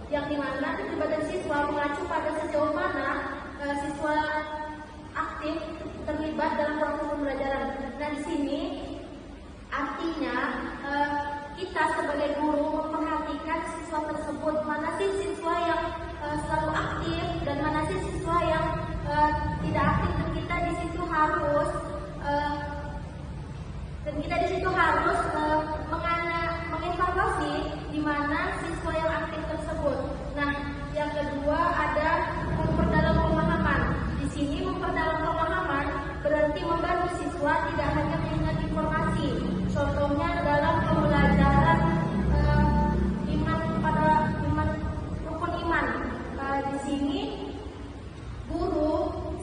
yang dimana keterlibatan siswa mengacu pada sejauh mana siswa aktif terlibat dalam proses pembelajaran. Nah, di sini artinya kita sebagai guru memperhatikan siswa tersebut, mana sih siswa yang selalu aktif dan mana sih siswa yang tidak aktif, dan kita di situ harus mengevaluasi di mana siswa yang aktif tersebut. Nah, yang kedua ada memperdalam pemahaman. Di sini memperdalam pemahaman berarti membantu siswa tidak hanya mengingat informasi. Contohnya dalam pembelajaran rukun iman.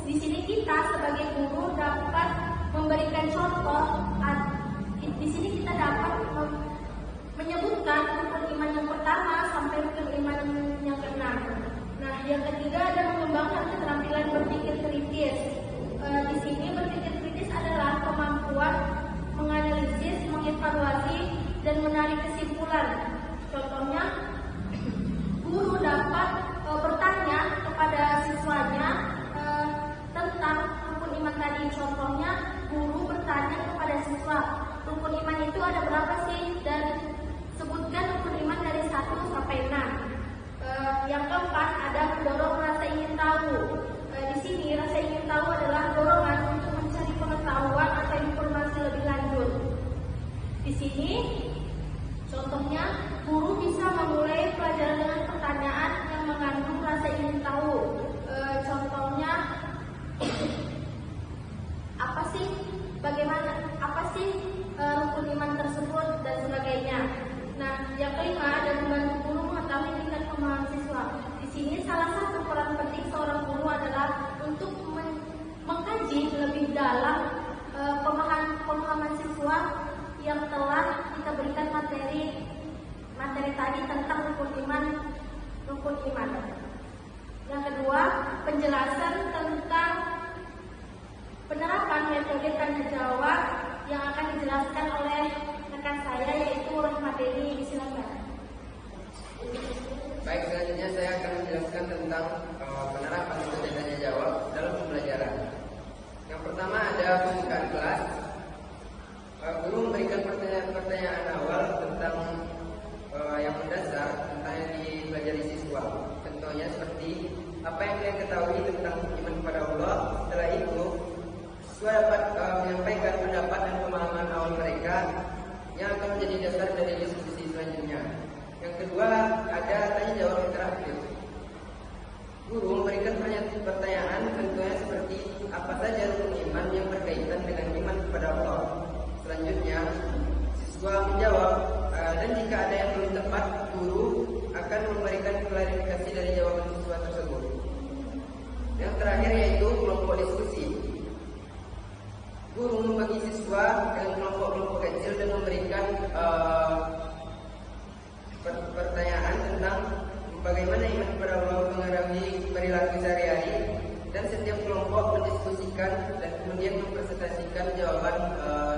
Di sini kita sebagai guru dapat memberikan contoh. Di sini kita dapat menyebutkan rukun iman yang pertama sampai rukun iman yang keenam. Nah, yang ketiga ada mengembangkan keterampilan berpikir kritis. Di sini berpikir kritis adalah kemampuan menganalisis, mengevaluasi, dan menarik kesimpulan. Contohnya, guru dapat bertanya kepada siswanya tentang rukun iman tadi. Contohnya, guru bertanya kepada siswa, rukun iman itu ada berapa sih? Dan sebutkan rukun iman dari 1 sampai 6. Yang keempat ada mendorong rasa ingin tahu. Di sini rasa ingin tahu adalah dorongan untuk mencari pengetahuan atau informasi lebih lanjut. Di sini contohnya, guru bisa memulai pelajaran dengan pertanyaan yang mengandung rasa ingin tahu. Contohnya, apa sih rukun iman tersebut dan sebagainya. Nah, yang kelima ada membantu guru mengetahui tingkat pemahaman siswa. Di sini salah satu peran penting seorang guru adalah untuk mengkaji lebih dalam pemahaman siswa yang telah kita berikan materi tadi tentang rukun iman. Yang kedua, penjelasan tentang penerapan metode tanya jawab yang akan dijelaskan oleh rekan saya, yaitu Rahmadeni. Silakan. Baik, selanjutnya saya akan menjelaskan tentang penerapan metode tanya jawab dalam pembelajaran. Yang pertama ada pembukaan kelas. Guru memberikan pertanyaan awal tentang yang mendasar tentang yang dipelajari siswa. Contohnya seperti apa yang kalian ketahui tentang iman kepada Allah. Setelah itu siswa dapat menyampaikan pendapat dan pemahaman awal mereka yang akan menjadi dasar dari diskusi selanjutnya. Yang kedua ada tanya jawab interaktif. Guru memberikan pertanyaan tentunya seperti apa saja rukun iman yang berkaitan dengan iman kepada Allah. Selanjutnya siswa menjawab, dan jika ada yang belum tepat, guru akan memberikan klarifikasi dari jawaban siswa tersebut. Yang terakhir yaitu kelompok diskusi. Guru membagi siswa dengan kelompok-kelompok kecil dan memberikan pertanyaan tentang bagaimana iman kepada Allah mengaruhi perilaku sehari-hari, dan setiap kelompok mendiskusikan dan kemudian mempresentasikan jawaban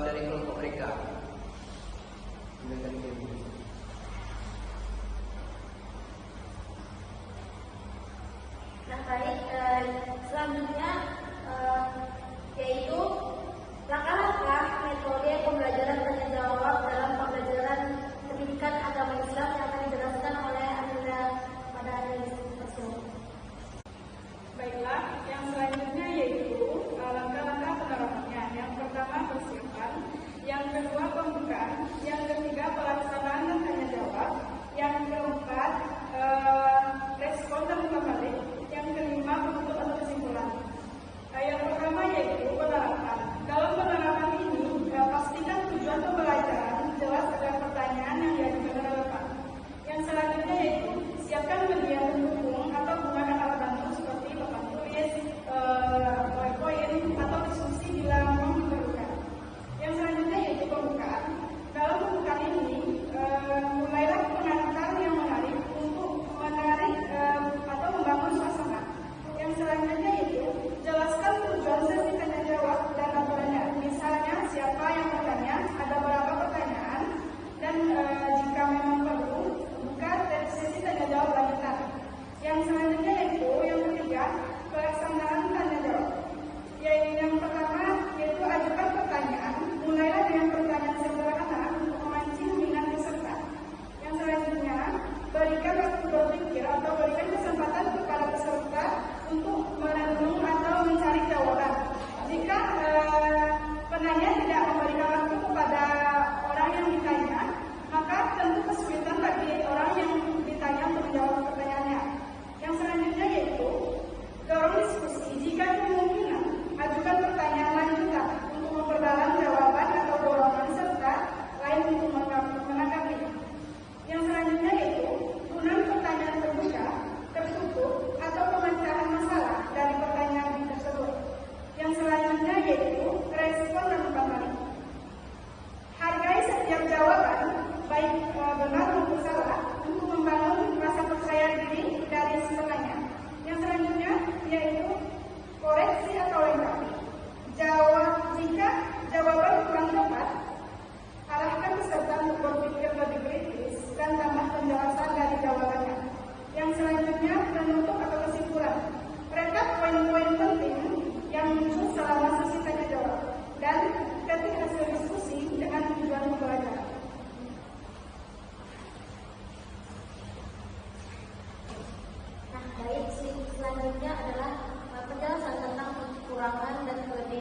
dari kelompok mereka. Nah, baik, selanjutnya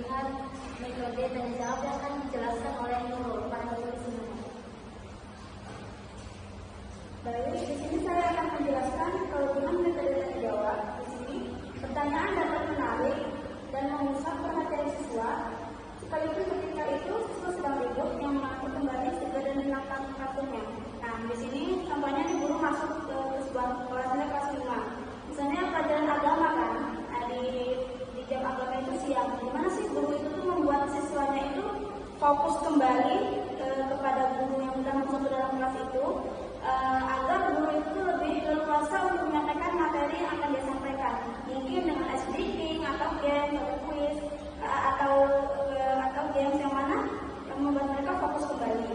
melihat metode tanya jawab yang akan dijelaskan oleh Nurul pada tulis ini. Baik, di sini saya akan menjelaskan kelebihan metode tanya jawab. Di sini pertanyaan dapat menarik dan mengusap perhatian siswa. Sekaligus ketika itu siswa sedang ribut yang mengatur kembali segera dan menangkap kartunya. Nah, di sini contohnya nih guru masuk ke sebuah kelasnya kelas 5. Misalnya pelajaran agama kan, di jam agama itu siang. Gimana sih guru itu tuh membuat siswanya itu fokus kembali kepada guru yang sudah masuk ke dalam kelas itu, agar guru itu lebih leluasa untuk menyampaikan materi yang akan dia sampaikan. Mungkin dengan ice breaking atau game atau quiz atau games yang mana yang membuat mereka fokus kembali.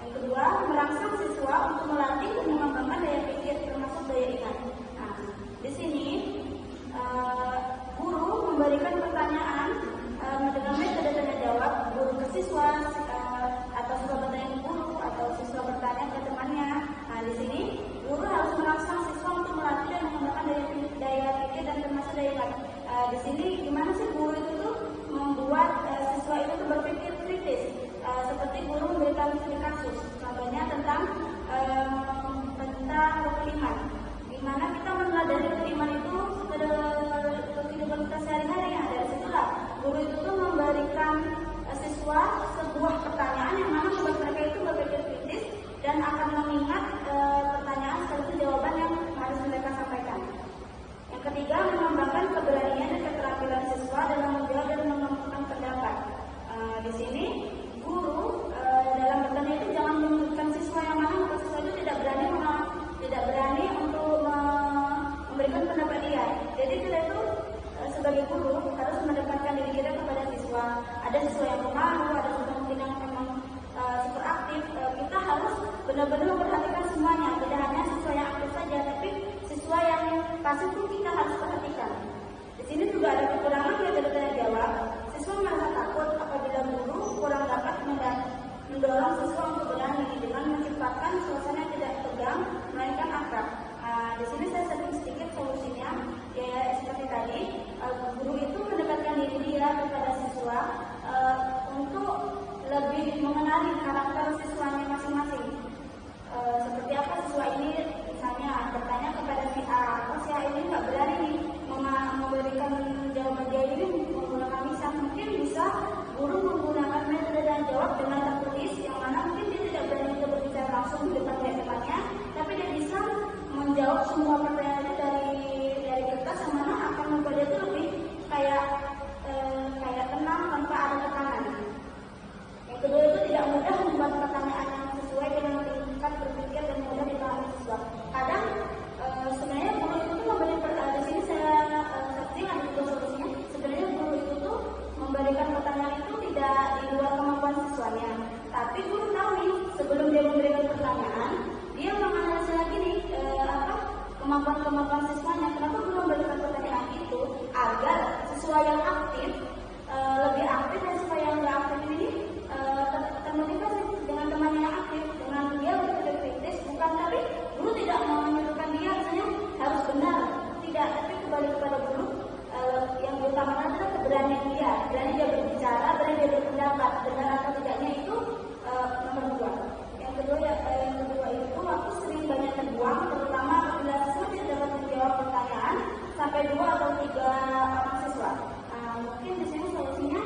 Yang kedua, merangsang siswa untuk melatih dan mengembangkan daya pikir termasuk daya ingat. Nah, di sini guru memberikan pertanyaan dengan metode tanya jawab, guru ke siswa atau siswa bertanya ke guru atau siswa bertanya ke temannya. Nah, di sini guru harus merangsang siswa untuk melatih dan mengembangkan daya pikir dan termasuk daya ingat. Di sini gimana sih guru itu tuh membuat siswa itu tuh berpikir kritis, seperti guru memberikan studi kasus, contohnya tentang rukun iman. Gimana kita meneladani rukun iman itu ke kehidupan kita sehari-hari. Ya, dari situlah guru itu tuh memberikan siswa sebuah pertanyaan yang mana membuat mereka itu berpikir kritis dan akan mengingat pertanyaan sekaligus jawaban yang harus mereka sampaikan. Yang ketiga, mengembangkan keberanian dan keterampilan siswa dalam menjawab dan mengemukakan pendapat. Di sini guru dalam bertanya itu jangan menyebutkan siswa yang mana maka siswa itu tidak berani untuk memberikan pendapat dia. Jadi kita itu sebagai guru harus mendekatkan diri kita kepada siswa. Ada siswa yang pemalu, ada siswa mungkin yang memang super aktif. Kita harus benar-benar memperhatikan semuanya, tidak hanya siswa yang aktif saja, tapi siswa yang pasif pun kita harus perhatikan. Di sini juga ada kekurangan metode tanya jawab. Siswa merasa takut apabila guru kurang dapat mendorong siswa untuk berani dengan menciptakan suasana yang tidak tegang, melainkan akrab. Di sini saya sedikit solusinya, ya seperti tadi, guru itu mendekatkan diri dia kepada siswa untuk lebih mengenali karakter siswanya masing-masing. Seperti apa siswa ini, misalnya bertanya kepada si A, si A ini nggak berani nih memberikan jawaban dia ini menggunakan lisan. Mungkin bisa guru menggunakan metode dan jawab dengan tertulis, yang mana mungkin dia tidak berani untuk berbicara langsung di depan teman-temannya, tapi dia bisa menjawab semua pertanyaan itu dari kertas, yang mana akan membuat dia itu lebih kayak tenang tanpa ada tekanan. Yang kedua itu tidak mudah membuat pertanyaan yang sesuai dengan tingkat berpikir dan mudah dipahami siswa. Kadang sebenarnya guru itu tuh memberi di sini saya searching ada dua solusinya. Sebenarnya guru itu tuh memberikan pertanyaan itu tidak di luar kemampuan siswanya, tapi guru tahu nih sebelum dia memberikan pertanyaan dia menganalisa lagi nih kemampuan siswanya. Kenapa guru memberikan pertanyaan itu agar siswa yang aktif lebih aktif dan siswa yang nggak aktif ini termotivasi dengan temannya yang aktif, dengan dia berpikir kritis, bukan tapi guru tidak menyuruhkan dia misalnya harus benar, tidak, tapi kembali kepada guru yang diutamakan adalah keberanian dia, berani dia berbicara, berani dia berpendapat, benar atau tidaknya itu nomor dua. Yang kedua itu waktu sering banyak terbuang, terutama apabila siswa tidak dapat menjawab pertanyaan sampai 2 atau 3 orang siswa. Mungkin di sini solusinya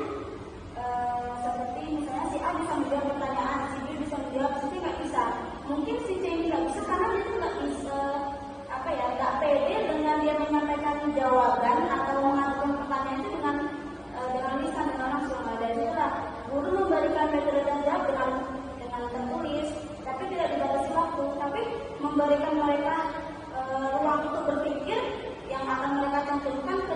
seperti misalnya si A bisa menjawab pertanyaan, si B bisa menjawab, si C nggak bisa. Mungkin si C ini nggak bisa karena dia tuh nggak bisa nggak pede dengan dia menyampaikan jawaban atau mengajukan pertanyaan itu dengan lisan, dengan langsung. Dari itulah guru memberikan metode dan jawab dengan tertulis, tapi tidak dibatasi waktu, tapi memberikan mereka ruang untuk berpikir yang akan mereka cantumkan ke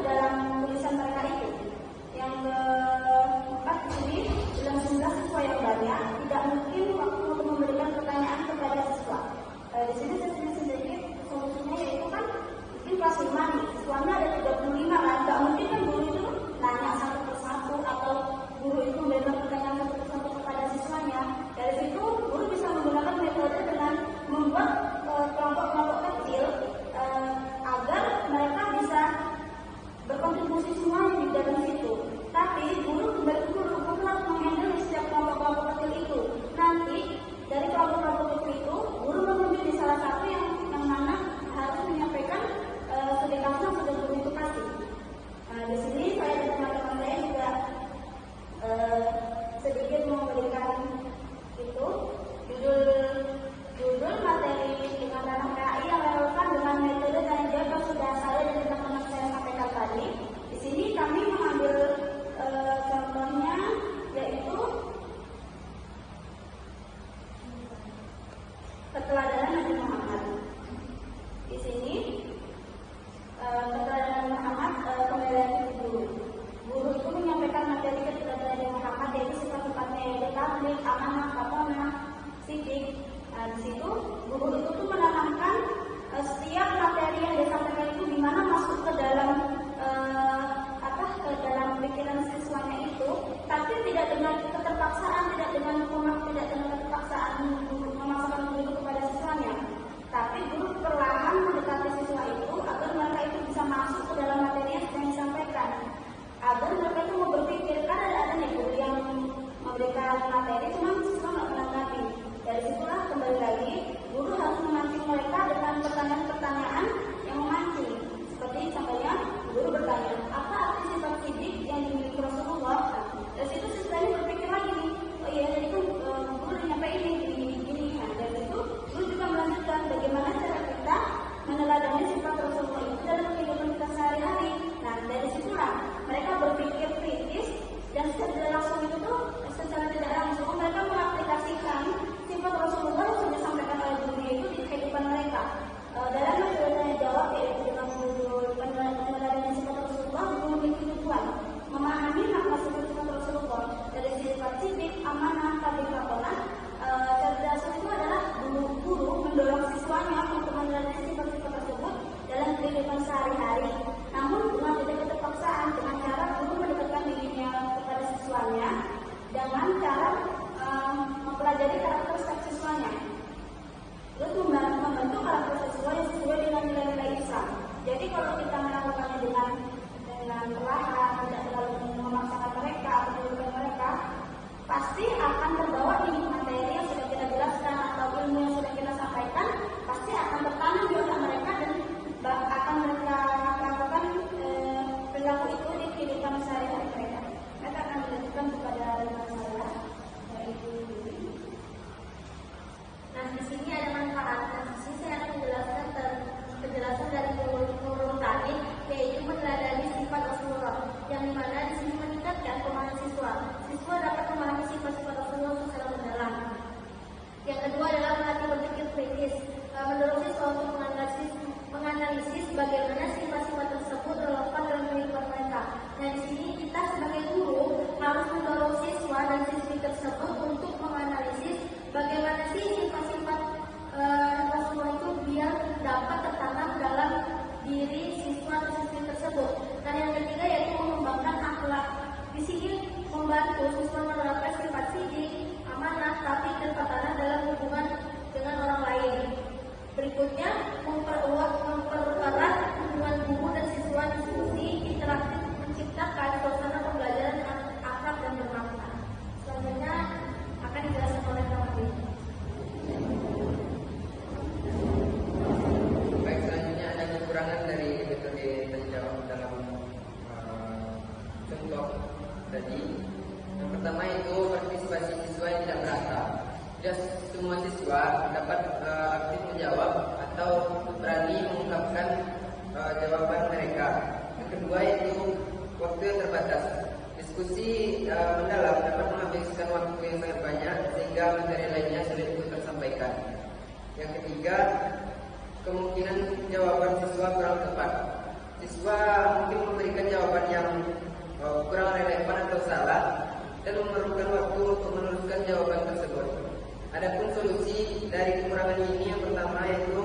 membantu siswa menerapkan sifat sidik, amanah, tapi dan tatanan dalam hubungan dengan orang lain. Berikutnya, mempererat hubungan guru dan siswa, diskusi interaktif, menciptakan suasana pembelajaran yang akrab dan bermakna. Selanjutnya akan dijelaskan oleh Kak Mabit. Baik, selanjutnya ada kekurangan dari metode tanya jawab dalam contoh tadi. Yang pertama itu partisipasi siswa yang tidak merata. Tidak semua siswa dapat aktif menjawab atau berani mengungkapkan jawaban mereka. Yang kedua itu waktu yang terbatas. Diskusi mendalam dapat menghabiskan waktu yang sangat banyak sehingga materi lainnya sulit untuk tersampaikan. Yang ketiga, kemungkinan jawaban siswa kurang tepat. Siswa mungkin memberikan jawaban yang kurang relevan atau salah dan memerlukan waktu untuk meneruskan jawaban tersebut. Adapun solusi dari kekurangan ini yang pertama yaitu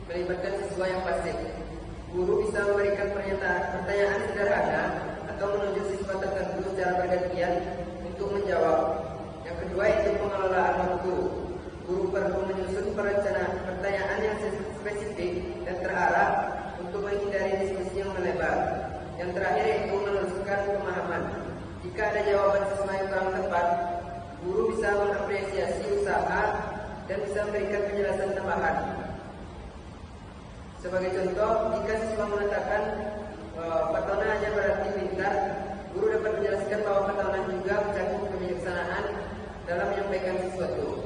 melibatkan siswa yang fasih. Guru bisa memberikan pertanyaan sederhana atau menunjuk siswa tertentu secara bergantian untuk menjawab. Yang kedua itu pengelolaan waktu. Guru perlu menyusun pertanyaan yang spesifik dan terarah untuk menghindari diskusi yang melebar. Yang terakhir yaitu meneruskan pemahaman. Jika ada jawaban siswa yang kurang tepat, guru bisa mengapresiasi usaha dan bisa memberikan penjelasan tambahan. Sebagai contoh, jika siswa mengatakan Petona hanya berarti pintar, guru dapat menjelaskan bahwa Petona juga mencakup kebijaksanaan dalam menyampaikan sesuatu.